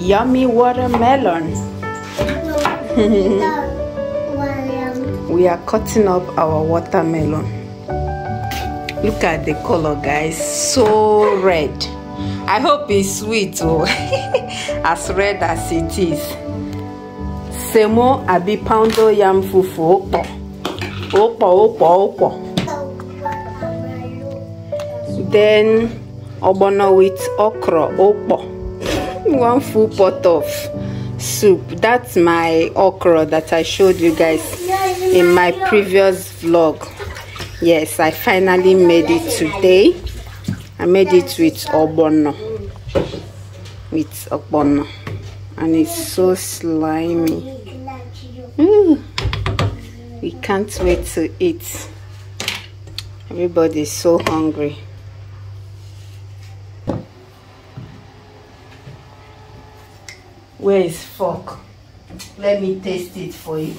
Yummy watermelon. We are cutting up our watermelon. Look at the color, guys, so red. I hope it's sweet, oh. As red as it is. Semo abi poundo yam fufu. Opo. Then obono with okra. Opo. 1 full pot of soup. That's my okra that I showed you guys in my previous vlog. Yes, I finally made it today. I made it with obono. with ogbono, and it's so slimy. Ooh, we can't wait to eat. Everybody's so hungry. Where is fork? Let me taste it for you.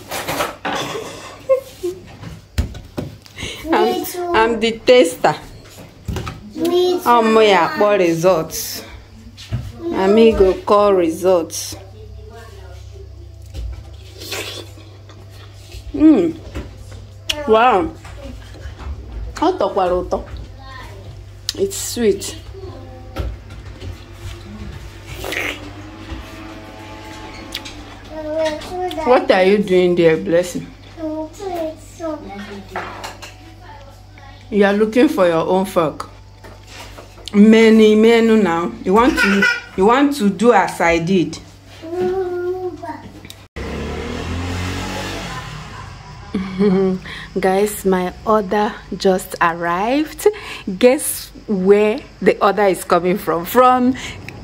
I'm the taster. Yeah, for results. Amigo call results. Wow. It's sweet. What are you doing there, Blessing? You are looking for your own fork. Many now. You want to do as I did. Guys, my order just arrived. Guess where the order is coming from? From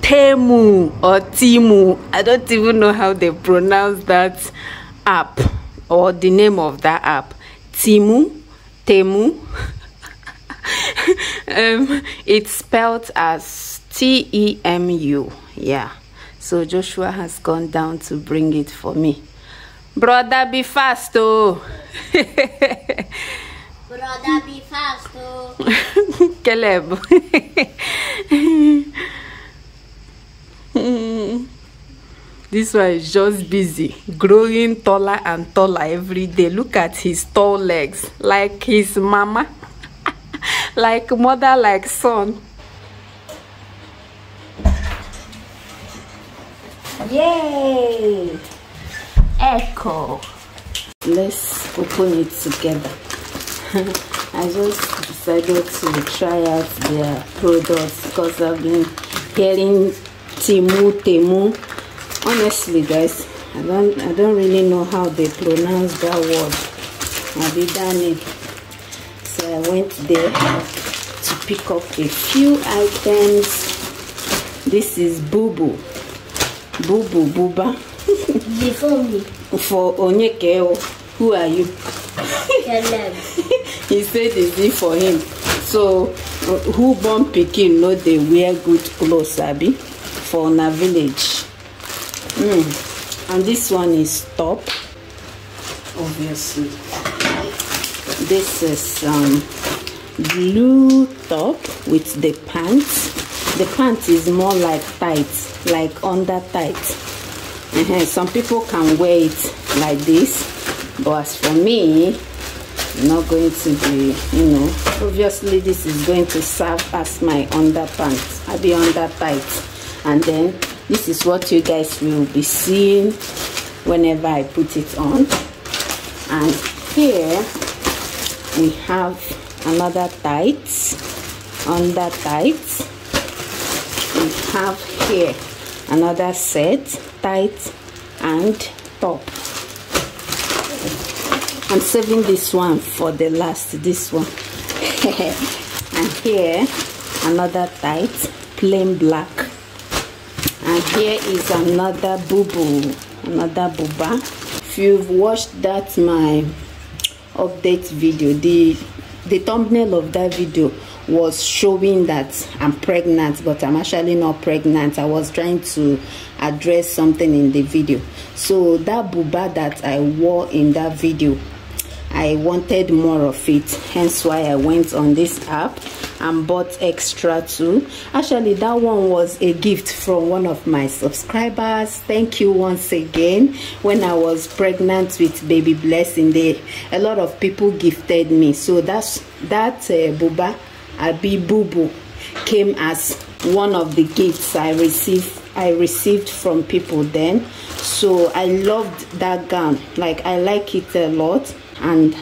TEMU or TEMU. I don't even know how they pronounce that app or the name of that app. TEMU. It's spelled as TEMU. Yeah. So Joshua has gone down to bring it for me. Brother, be fast, oh. Brother, be fast, oh. Caleb. This one is just busy, growing taller and taller every day. Look at his tall legs, like his mama. Like mother, like son. Yay! Echo. Let's open it together. I just decided to try out their products because I've been hearing TEMU. Honestly, guys, I don't really know how they pronounce that word. I didn't need. So I went there to pick up a few items. This is Buba. Before me. For Onyekeo. Who are you? He said it's it for him. So who born Pekin know they wear good clothes, Abi, for na village. And this one is top, obviously. This is blue top with the pants. The pants is more like tight, like under tight. Some people can wear it like this, but as for me, not going to be, obviously this is going to serve as my underpants. I'll be under tight, and then this is what you guys will be seeing whenever I put it on. And here we have another tight, under tight. We have here another set, tight and top. I'm saving this one for the last, this one. And here another tight, plain black. And here is another another buba. If you've watched that my update video, the thumbnail of that video was showing that I'm pregnant, but I'm actually not pregnant. I was trying to address something in the video. So that buba that I wore in that video, I wanted more of it, hence why I went on this app and bought extra too. Actually, that one was a gift from one of my subscribers. Thank you once again. When I was pregnant with baby Blessing, a lot of people gifted me. So that buba, Abi Bubu, came as one of the gifts I received from people then. So I loved that gown. Like, I like it a lot, and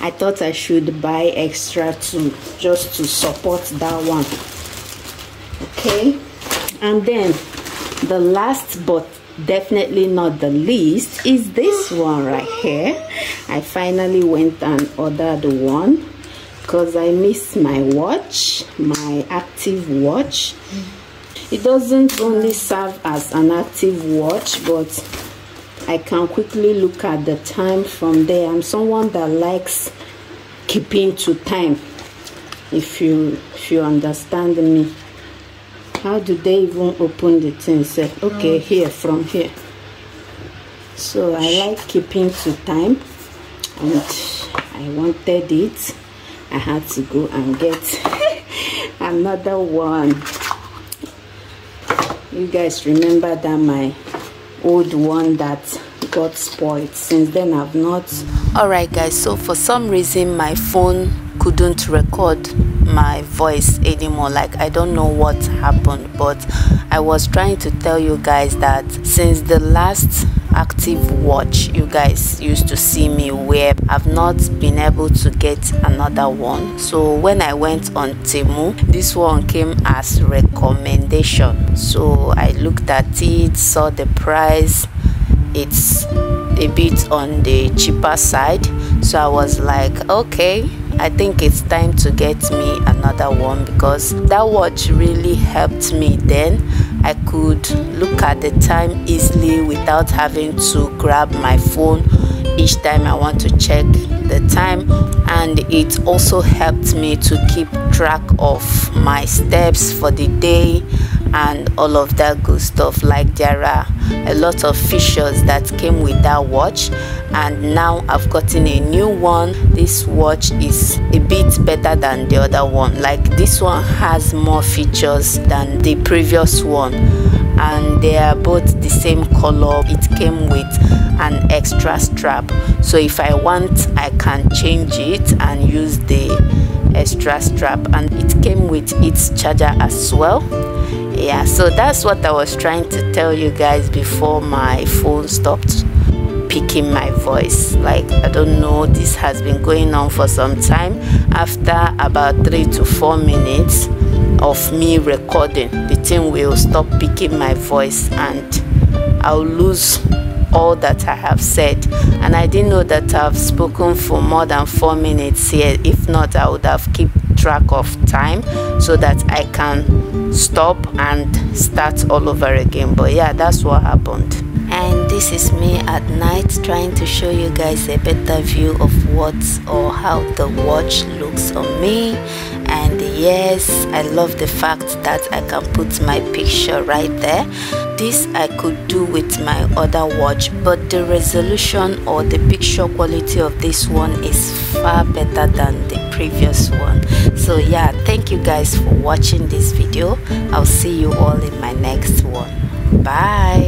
I thought I should buy extra too, just to support that one. Okay, and then the last but definitely not the least is this one right here. I finally went and ordered one because I missed my watch, my active watch. It doesn't only serve as an active watch, but I can quickly look at the time from there. I'm someone that likes keeping to time, if you understand me. How do they even open the thing? Say, okay, here, from here. So I like keeping to time, and I wanted it. I had to go and get another one. You guys remember that my old one that got spoiled? Since then I've not. Alright guys, so for some reason my phone couldn't record my voice anymore. Like, I don't know what happened, but I was trying to tell you guys that since the last active watch you guys used to see me wear, I've not been able to get another one. So when I went on TEMU, this one came as recommendation. So I looked at it, saw the price. It's a bit on the cheaper side, so I was like, okay, I think it's time to get me another one, because that watch really helped me then. I could look at the time easily without having to grab my phone each time I want to check the time, and it also helped me to keep track of my steps for the day and all of that good stuff. Like, there are a lot of features that came with that watch, and now I've gotten a new one. This watch is a bit better than the other one. Like, this one has more features than the previous one, and they are both the same color. It came with an extra strap, so if I want, I can change it and use the extra strap, and it came with its charger as well. Yeah, so that's what I was trying to tell you guys before my phone stopped picking my voice. Like, I don't know, this has been going on for some time. After about 3 to 4 minutes of me recording, the thing will stop picking my voice and I'll lose all that I have said. And I didn't know that I've spoken for more than 4 minutes here. If not, I would have kept track of time so that I can stop and start all over again. But yeah, that's what happened. And this is me at night, trying to show you guys a better view of what or how the watch looks on me. And yes, I love the fact that I can put my picture right there. This I could do with my other watch, but the resolution or the picture quality of this one is far better than the previous one. So yeah, thank you guys for watching this video. I'll see you all in my next one. Bye.